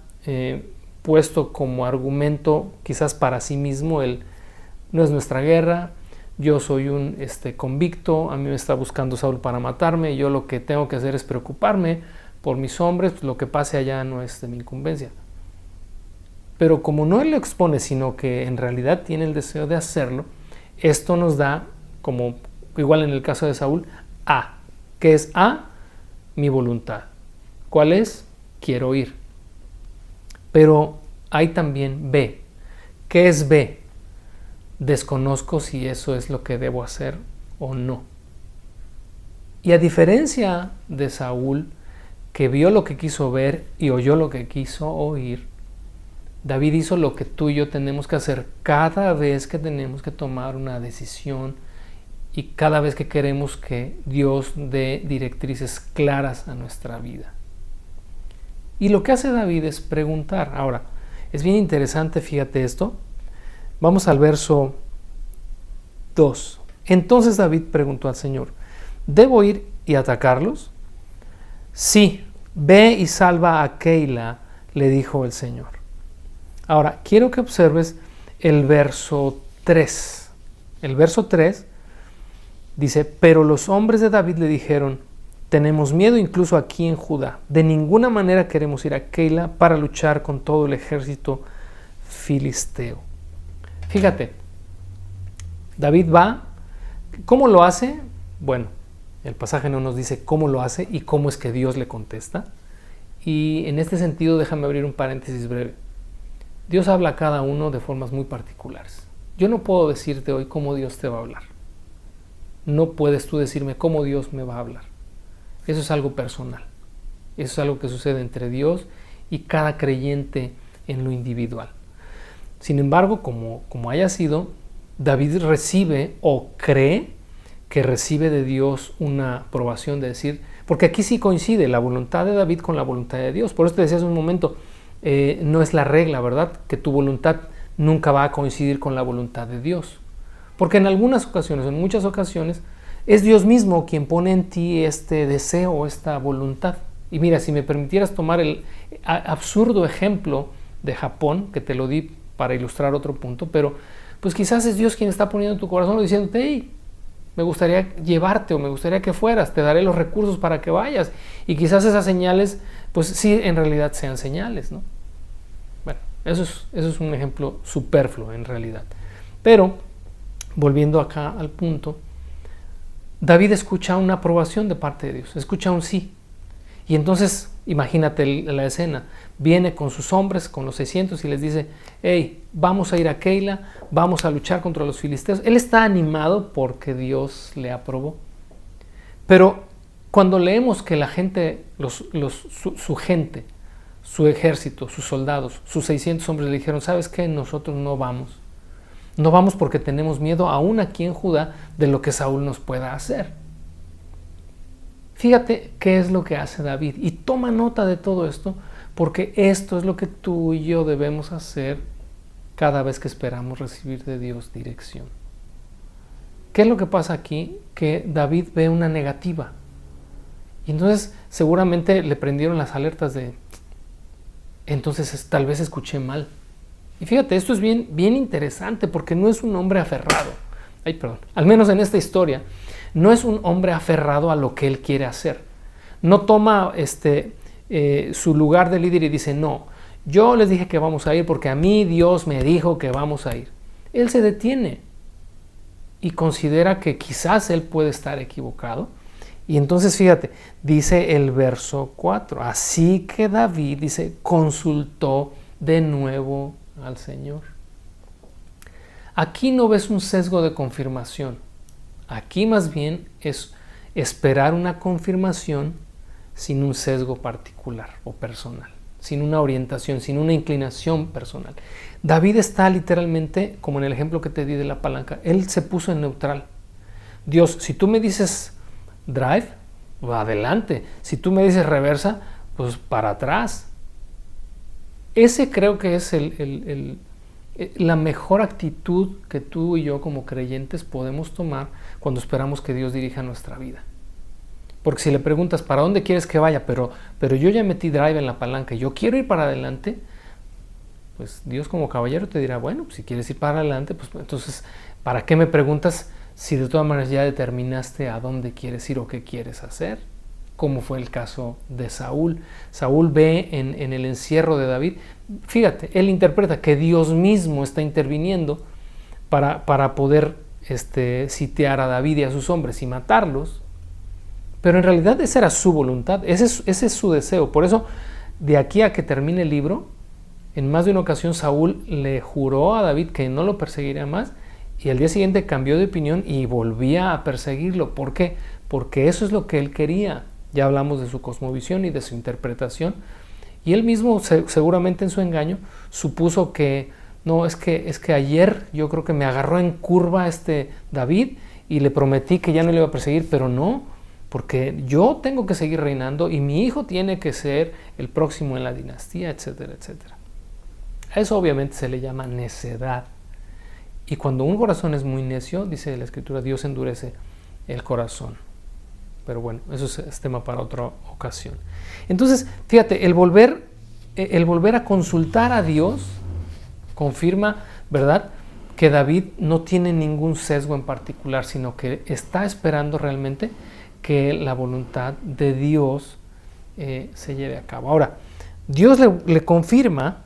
puesto como argumento, quizás para sí mismo, no es nuestra guerra, yo soy un convicto, a mí me está buscando Saúl para matarme, yo lo que tengo que hacer es preocuparme por mis hombres, pues lo que pase allá no es de mi incumbencia. Pero como no él lo expone, sino que en realidad tiene el deseo de hacerlo, esto nos da, como igual en el caso de Saúl, A. ¿Qué es A? Mi voluntad. ¿Cuál es? Quiero ir. Pero hay también B. ¿Qué es B? Desconozco si eso es lo que debo hacer o no. Y a diferencia de Saúl, que vio lo que quiso ver y oyó lo que quiso oír, David hizo lo que tú y yo tenemos que hacer cada vez que tenemos que tomar una decisión y cada vez que queremos que Dios dé directrices claras a nuestra vida. Y lo que hace David es preguntar. Ahora, es bien interesante, fíjate esto. Vamos al verso 2. Entonces David preguntó al Señor, ¿debo ir y atacarlos? Sí, ve y salva a Keila, le dijo el Señor. Ahora, quiero que observes el verso 3. El verso 3 dice, pero los hombres de David le dijeron, tenemos miedo incluso aquí en Judá. De ninguna manera queremos ir a Keila para luchar con todo el ejército filisteo. Fíjate, David va. ¿Cómo lo hace? Bueno, el pasaje no nos dice cómo lo hace y cómo es que Dios le contesta. Y en este sentido, déjame abrir un paréntesis breve. Dios habla a cada uno de formas muy particulares. Yo no puedo decirte hoy cómo Dios te va a hablar. No puedes tú decirme cómo Dios me va a hablar. Eso es algo personal. Eso es algo que sucede entre Dios y cada creyente en lo individual. Sin embargo, como haya sido, David recibe o cree que recibe de Dios una aprobación de decir, porque aquí sí coincide la voluntad de David con la voluntad de Dios. Por eso te decía hace un momento, no es la regla, ¿verdad? Que tu voluntad nunca va a coincidir con la voluntad de Dios. Porque en algunas ocasiones, en muchas ocasiones, es Dios mismo quien pone en ti este deseo, esta voluntad. Y mira, si me permitieras tomar el absurdo ejemplo de Japón, que te lo di para ilustrar otro punto, pero pues quizás es Dios quien está poniendo en tu corazón diciéndote, hey, me gustaría llevarte o me gustaría que fueras, te daré los recursos para que vayas. Y quizás esas señales, pues sí, en realidad sean señales, ¿no? Bueno, eso es un ejemplo superfluo en realidad. Pero, volviendo acá al punto, David escucha una aprobación de parte de Dios, escucha un sí. Y entonces, imagínate la escena, viene con sus hombres, con los 600 y les dice, hey, vamos a ir a Keila, vamos a luchar contra los filisteos. Él está animado porque Dios le aprobó. Pero cuando leemos que la gente, su gente, su ejército, sus soldados, sus 600 hombres le dijeron, ¿sabes qué? Nosotros no vamos. No vamos porque tenemos miedo aún aquí en Judá de lo que Saúl nos pueda hacer. Fíjate qué es lo que hace David y toma nota de todo esto porque esto es lo que tú y yo debemos hacer cada vez que esperamos recibir de Dios dirección. ¿Qué es lo que pasa aquí? Que David ve una negativa y entonces seguramente le prendieron las alertas de entonces tal vez escuché mal. Y fíjate, esto es bien interesante porque no es un hombre aferrado. Al menos en esta historia, no es un hombre aferrado a lo que él quiere hacer. No toma su lugar de líder y dice, no, yo les dije que vamos a ir porque a mí Dios me dijo que vamos a ir. Él se detiene y considera que quizás él puede estar equivocado. Y entonces fíjate, dice el verso 4, así que David, dice, consultó de nuevo al Señor. Aquí no ves un sesgo de confirmación. Aquí más bien es esperar una confirmación sin un sesgo particular o personal, sin una orientación, sin una inclinación personal. David está literalmente, como en el ejemplo que te di de la palanca, él se puso en neutral. Dios, si tú me dices drive, pues adelante. Si tú me dices reversa, pues para atrás. Ese creo que es la mejor actitud que tú y yo como creyentes podemos tomar cuando esperamos que Dios dirija nuestra vida. Porque si le preguntas, ¿para dónde quieres que vaya? Pero yo ya metí drive en la palanca y yo quiero ir para adelante, pues Dios como caballero te dirá, bueno, si quieres ir para adelante, pues entonces, ¿para qué me preguntas si de todas maneras ya determinaste a dónde quieres ir o qué quieres hacer? Como fue el caso de Saúl. Saúl ve en el encierro de David, fíjate, él interpreta que Dios mismo está interviniendo para poder sitiar a David y a sus hombres y matarlos, pero en realidad esa era su voluntad, ese es su deseo. Por eso, de aquí a que termine el libro, en más de una ocasión Saúl le juró a David que no lo perseguiría más y al día siguiente cambió de opinión y volvía a perseguirlo. ¿Por qué? Porque eso es lo que él quería. Ya hablamos de su cosmovisión y de su interpretación. Y él mismo, seguramente en su engaño, supuso que no, es que ayer yo creo que me agarró en curva David y le prometí que ya no le iba a perseguir, pero no, porque yo tengo que seguir reinando y mi hijo tiene que ser el próximo en la dinastía, etcétera, etcétera. A eso obviamente se le llama necedad. Y cuando un corazón es muy necio, dice la Escritura, Dios endurece el corazón. Pero bueno, eso es tema para otra ocasión. Entonces, fíjate, el volver a consultar a Dios confirma, ¿verdad?, que David no tiene ningún sesgo en particular, sino que está esperando realmente que la voluntad de Dios se lleve a cabo. Ahora, Dios le confirma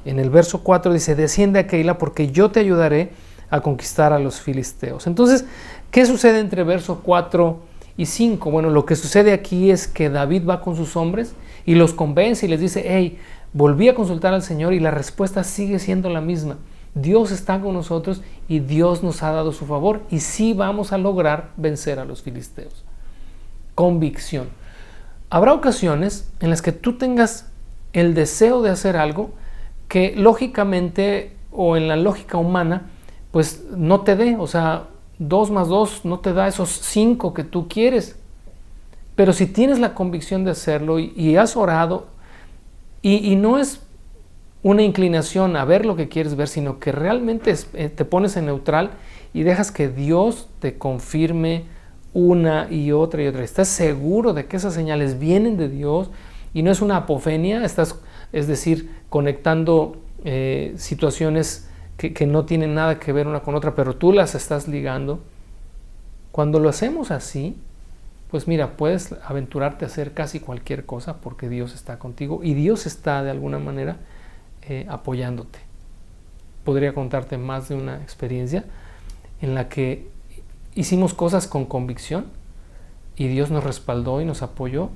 en el verso 4, dice: desciende a Keila porque yo te ayudaré a conquistar a los filisteos. Entonces, ¿qué sucede entre verso 4 y 5? Bueno, lo que sucede aquí es que David va con sus hombres y los convence y les dice: hey, volví a consultar al Señor y la respuesta sigue siendo la misma. Dios está con nosotros y Dios nos ha dado su favor y sí vamos a lograr vencer a los filisteos. Convicción. Habrá ocasiones en las que tú tengas el deseo de hacer algo que lógicamente o en la lógica humana pues no te dé, o sea, 2 más 2 no te da esos 5 que tú quieres. Pero si tienes la convicción de hacerlo y has orado y no es una inclinación a ver lo que quieres ver, sino que realmente te pones en neutral y dejas que Dios te confirme una y otra, estás seguro de que esas señales vienen de Dios y no es una apofenia, es decir, conectando situaciones que no tienen nada que ver una con otra, pero tú las estás ligando. Cuando lo hacemos así, pues mira, puedes aventurarte a hacer casi cualquier cosa porque Dios está contigo y Dios está de alguna manera apoyándote. Podría contarte más de una experiencia en la que hicimos cosas con convicción y Dios nos respaldó y nos apoyó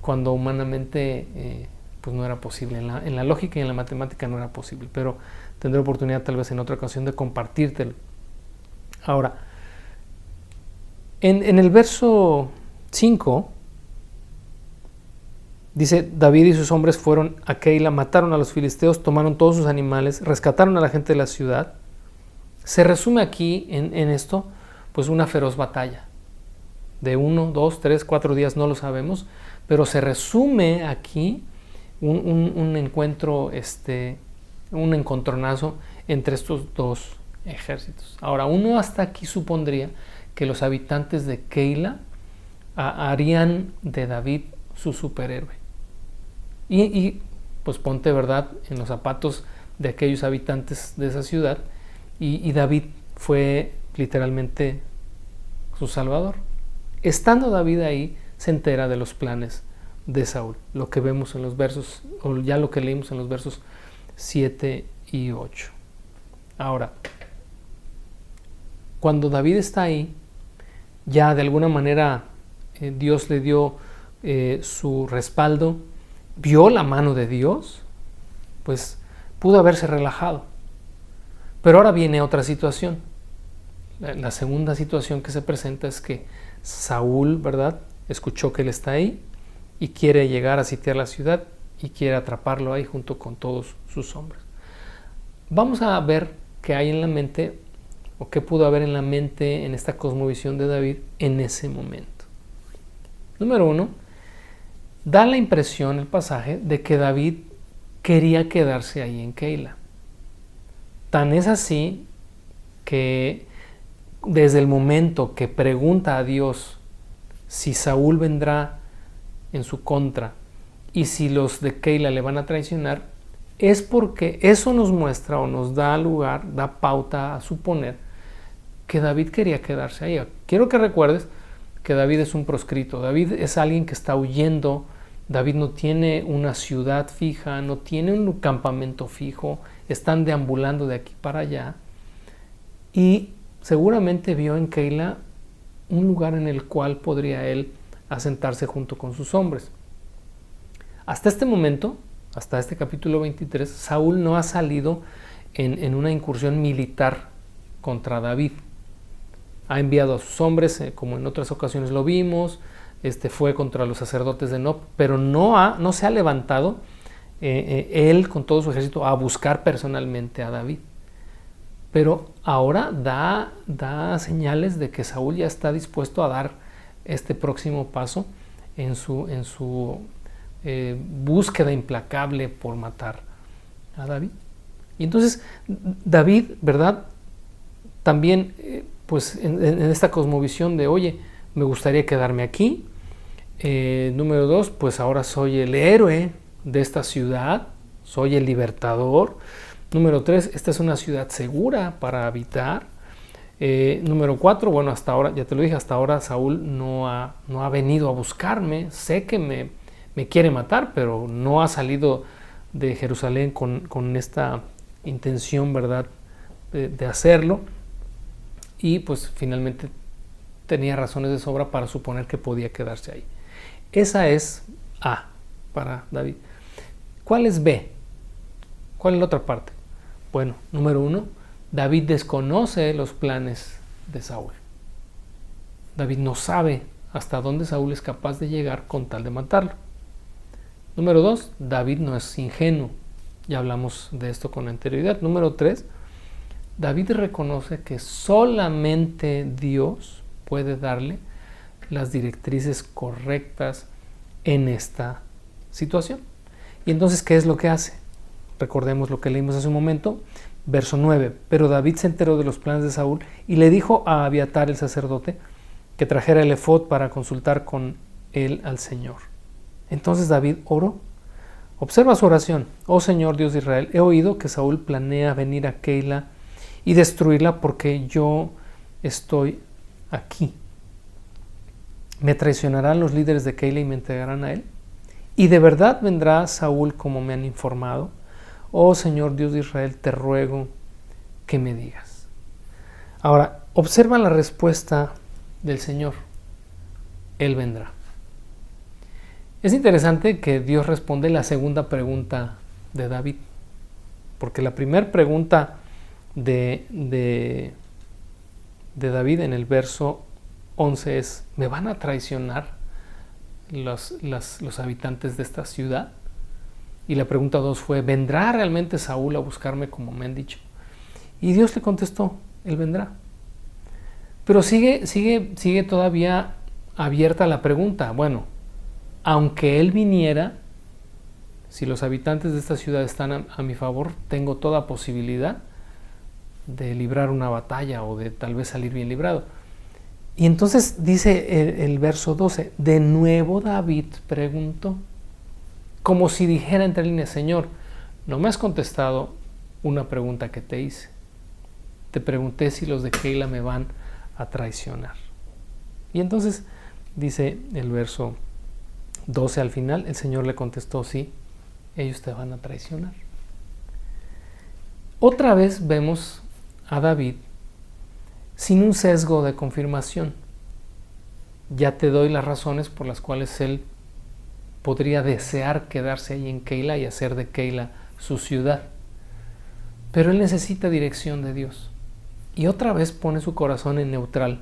cuando humanamente pues no era posible. En la lógica y en la matemática no era posible, pero tendré oportunidad tal vez en otra ocasión de compartírtelo. Ahora, en el verso 5 dice: David y sus hombres fueron a Keila, mataron a los filisteos, tomaron todos sus animales, rescataron a la gente de la ciudad. Se resume aquí en esto pues una feroz batalla de 1, 2, 3, 4 días, no lo sabemos, pero se resume aquí un encuentro, un encontronazo entre estos dos ejércitos. Ahora, uno hasta aquí supondría que los habitantes de Keila harían de David su superhéroe. Y pues ponte, ¿verdad?, en los zapatos de aquellos habitantes de esa ciudad y David fue literalmente su salvador. Estando David ahí, se entera de los planes de Saúl, lo que vemos en los versos, o ya lo que leímos en los versos 7 y 8. Ahora, cuando David está ahí, ya de alguna manera Dios le dio su respaldo, vio la mano de Dios, pues pudo haberse relajado. Pero ahora viene otra situación. La segunda situación que se presenta es que Saúl, ¿verdad?, escuchó que él está ahí y quiere llegar a sitiar la ciudad y quiere atraparlo ahí junto con todos sus hombres. Vamos a ver qué hay en la mente o qué pudo haber en la mente en esta cosmovisión de David en ese momento. Número 1, da la impresión el pasaje de que David quería quedarse ahí en Keila. Tan es así que desde el momento que pregunta a Dios si Saúl vendrá en su contra y si los de Keila le van a traicionar, es porque eso nos muestra o nos da lugar, da pauta a suponer que David quería quedarse ahí. Quiero que recuerdes que David es un proscrito, David es alguien que está huyendo, David no tiene una ciudad fija, no tiene un campamento fijo, están deambulando de aquí para allá y seguramente vio en Keila un lugar en el cual podría él asentarse junto con sus hombres. Hasta este momento, hasta este capítulo 23, Saúl no ha salido en una incursión militar contra David. Ha enviado a sus hombres, como en otras ocasiones lo vimos, fue contra los sacerdotes de Nob, pero no se ha levantado él con todo su ejército a buscar personalmente a David. Pero ahora da señales de que Saúl ya está dispuesto a dar este próximo paso en su búsqueda implacable por matar a David. Y entonces David, ¿verdad?, también pues en esta cosmovisión de, oye, me gustaría quedarme aquí. Número 2, pues ahora soy el héroe de esta ciudad, soy el libertador. Número 3, esta es una ciudad segura para habitar. Número 4, bueno, hasta ahora, ya te lo dije, hasta ahora Saúl no ha venido a buscarme. Sé que me quiere matar, pero no ha salido de Jerusalén con esta intención, ¿verdad?, de hacerlo. Y pues finalmente tenía razones de sobra para suponer que podía quedarse ahí. Esa es A para David. ¿Cuál es B? ¿Cuál es la otra parte? Bueno, número 1, David desconoce los planes de Saúl. David no sabe hasta dónde Saúl es capaz de llegar con tal de matarlo. Número 2, David no es ingenuo. Ya hablamos de esto con anterioridad. Número 3, David reconoce que solamente Dios puede darle las directrices correctas en esta situación. Y entonces, ¿qué es lo que hace? Recordemos lo que leímos hace un momento, verso 9. Pero David se enteró de los planes de Saúl y le dijo a Abiatar el sacerdote que trajera el efod para consultar con él al Señor. Entonces David oró. Observa su oración. Oh Señor Dios de Israel, he oído que Saúl planea venir a Keila y destruirla porque yo estoy aquí. ¿Me traicionarán los líderes de Keila y me entregarán a él? ¿Y de verdad vendrá Saúl como me han informado? Oh Señor Dios de Israel, te ruego que me digas. Ahora, observa la respuesta del Señor. Él vendrá. Es interesante que Dios responde la segunda pregunta de David, porque la primera pregunta de David en el verso 11 es: ¿me van a traicionar los habitantes de esta ciudad? Y la pregunta 2 fue: ¿vendrá realmente Saúl a buscarme como me han dicho? Y Dios le contestó: él vendrá. Pero sigue todavía abierta la pregunta. Bueno, aunque él viniera, si los habitantes de esta ciudad están a mi favor, tengo toda posibilidad de librar una batalla o de tal vez salir bien librado. Y entonces dice el verso 12, de nuevo David preguntó, como si dijera entre líneas: Señor, no me has contestado una pregunta que te hice. Te pregunté si los de Keila me van a traicionar. Y entonces dice el verso 12 al final, el Señor le contestó: sí, ellos te van a traicionar. Otra vez vemos a David sin un sesgo de confirmación. Ya te doy las razones por las cuales él podría desear quedarse ahí en Keila y hacer de Keila su ciudad. Pero él necesita dirección de Dios. Y otra vez pone su corazón en neutral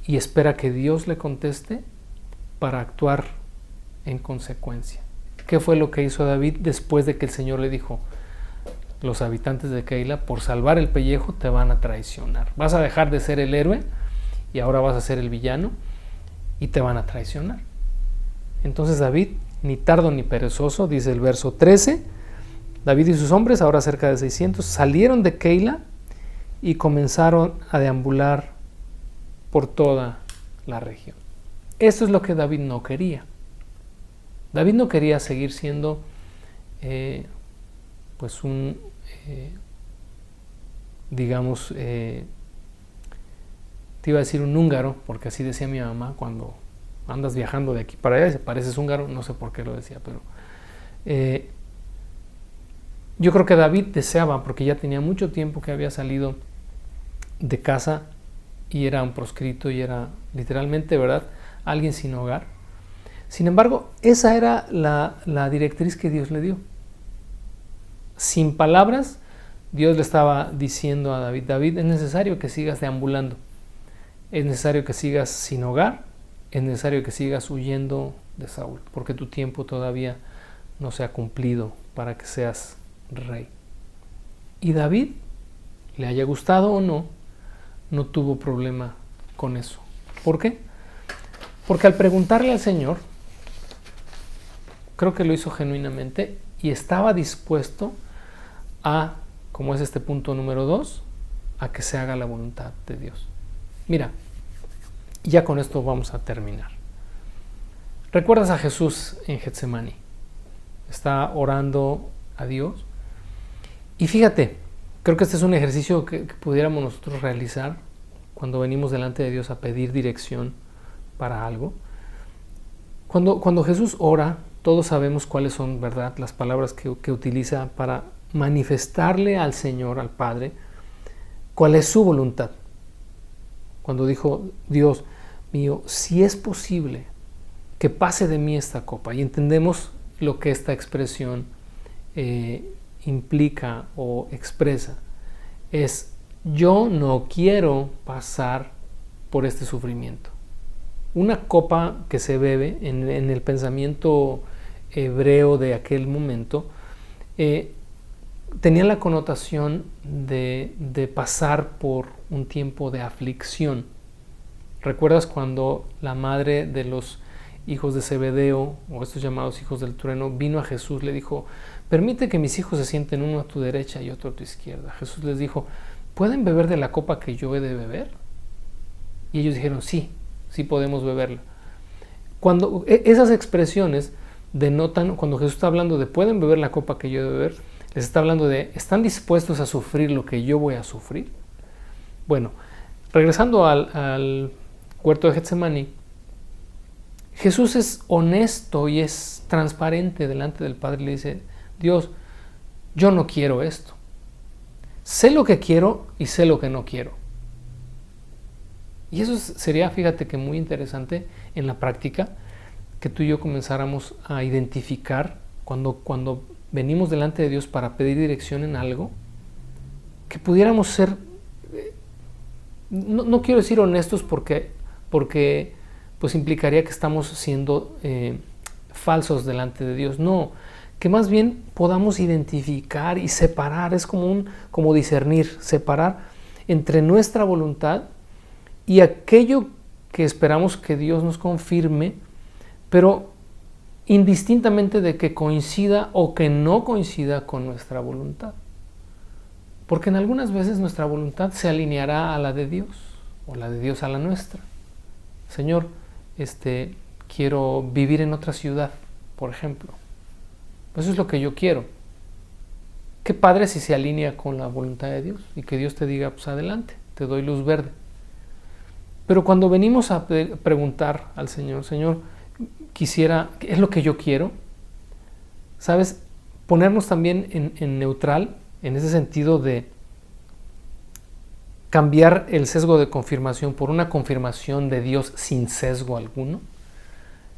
y espera que Dios le conteste para actuar en consecuencia. ¿Qué fue lo que hizo David después de que el Señor le dijo: los habitantes de Keila, por salvar el pellejo, te van a traicionar? Vas a dejar de ser el héroe y ahora vas a ser el villano y te van a traicionar. Entonces David, ni tardo ni perezoso, dice el verso 13, David y sus hombres, ahora cerca de 600, salieron de Keila y comenzaron a deambular por toda la región. Esto es lo que David no quería. David no quería seguir siendo pues un, digamos, te iba a decir un húngaro, porque así decía mi mamá cuando andas viajando de aquí para allá y se pareces húngaro, no sé por qué lo decía, pero yo creo que David deseaba, porque ya tenía mucho tiempo que había salido de casa y era un proscrito y era literalmente, ¿verdad?, alguien sin hogar. Sin embargo, esa era la directriz que Dios le dio. Sin palabras, Dios le estaba diciendo a David: David, es necesario que sigas deambulando, es necesario que sigas sin hogar, es necesario que sigas huyendo de Saúl, porque tu tiempo todavía no se ha cumplido para que seas rey. Y David, le haya gustado o no, no tuvo problema con eso. ¿Por qué? Porque al preguntarle al Señor, creo que lo hizo genuinamente y estaba dispuesto a, como es este punto número 2, a que se haga la voluntad de Dios. Mira, ya con esto vamos a terminar. ¿Recuerdas a Jesús en Getsemaní? Está orando a Dios Y fíjate, creo que este es un ejercicio que pudiéramos nosotros realizar cuando venimos delante de Dios a pedir dirección para algo. Cuando Jesús ora, todos sabemos cuáles son, ¿verdad?, las palabras que utiliza para manifestarle al Señor, al Padre, cuál es su voluntad. Cuando dijo: Dios mío, si es posible que pase de mí esta copa, y entendemos lo que esta expresión implica o expresa, es: yo no quiero pasar por este sufrimiento. Una copa que se bebe en el pensamiento hebreo de aquel momento tenía la connotación de pasar por un tiempo de aflicción. ¿Recuerdas cuando la madre de los hijos de Zebedeo, o estos llamados hijos del trueno, vino a Jesús, le dijo: permite que mis hijos se sienten uno a tu derecha y otro a tu izquierda? Jesús les dijo: ¿pueden beber de la copa que yo he de beber? Y ellos dijeron: sí podemos beberla. Cuando esas expresiones denotan, cuando Jesús está hablando de pueden beber la copa que yo he de beber, les está hablando de: ¿están dispuestos a sufrir lo que yo voy a sufrir? Bueno, regresando al huerto de Getsemaní, Jesús es honesto y es transparente delante del Padre y le dice: Dios, yo no quiero esto. Sé lo que quiero y sé lo que no quiero. Y eso sería, fíjate, que muy interesante en la práctica, que tú y yo comenzáramos a identificar cuando venimos delante de Dios para pedir dirección en algo, que pudiéramos ser, no quiero decir honestos porque pues implicaría que estamos siendo falsos delante de Dios. No, que más bien podamos identificar y separar, es como discernir, separar entre nuestra voluntad y aquello que esperamos que Dios nos confirme, pero indistintamente de que coincida o que no coincida con nuestra voluntad. Porque en algunas veces nuestra voluntad se alineará a la de Dios, o la de Dios a la nuestra. Señor, quiero vivir en otra ciudad, por ejemplo. Eso es lo que yo quiero. Qué padre si se alinea con la voluntad de Dios y que Dios te diga: pues adelante, te doy luz verde. Pero cuando venimos a preguntar al Señor: Señor, quisiera, ¿es lo que yo quiero? ¿Sabes? Ponernos también en neutral, en ese sentido de cambiar el sesgo de confirmación por una confirmación de Dios sin sesgo alguno.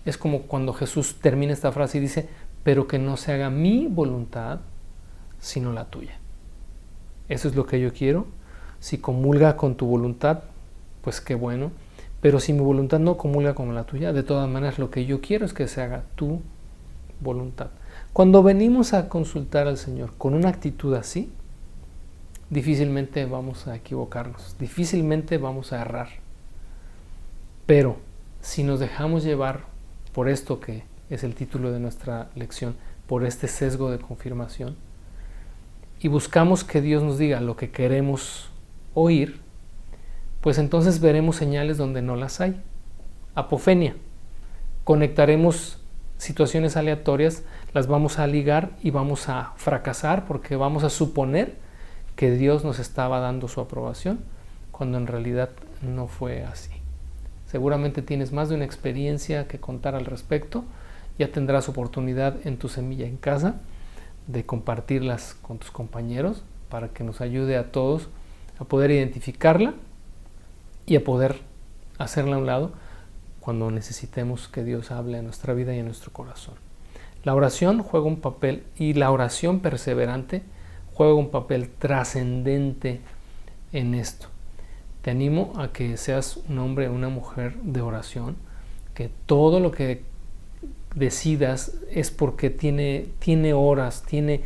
Es como cuando Jesús termina esta frase y dice: pero que no se haga mi voluntad, sino la tuya. Eso es lo que yo quiero. Si comulga con tu voluntad, pues qué bueno. Pero si mi voluntad no comulga con la tuya, de todas maneras lo que yo quiero es que se haga tu voluntad. Cuando venimos a consultar al Señor con una actitud así, difícilmente vamos a equivocarnos, difícilmente vamos a errar. Pero si nos dejamos llevar por esto que es el título de nuestra lección, por este sesgo de confirmación, y buscamos que Dios nos diga lo que queremos oír, pues entonces veremos señales donde no las hay. Apofenia. Conectaremos situaciones aleatorias, las vamos a ligar y vamos a fracasar porque vamos a suponer que Dios nos estaba dando su aprobación, cuando en realidad no fue así. Seguramente tienes más de una experiencia que contar al respecto. Ya tendrás oportunidad en tu semilla en casa de compartirlas con tus compañeros para que nos ayude a todos a poder identificarla y a poder hacerla a un lado cuando necesitemos que Dios hable en nuestra vida y en nuestro corazón. La oración juega un papel, y la oración perseverante juega un papel trascendente en esto. Te animo a que seas un hombre o una mujer de oración, que todo lo que decidas es porque tiene horas, tiene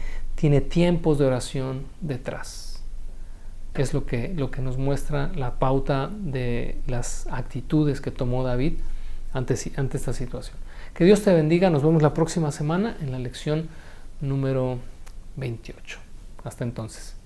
tiempos de oración detrás. Es lo que nos muestra la pauta de las actitudes que tomó David ante esta situación. Que Dios te bendiga. Nos vemos la próxima semana en la lección número 28. Hasta entonces.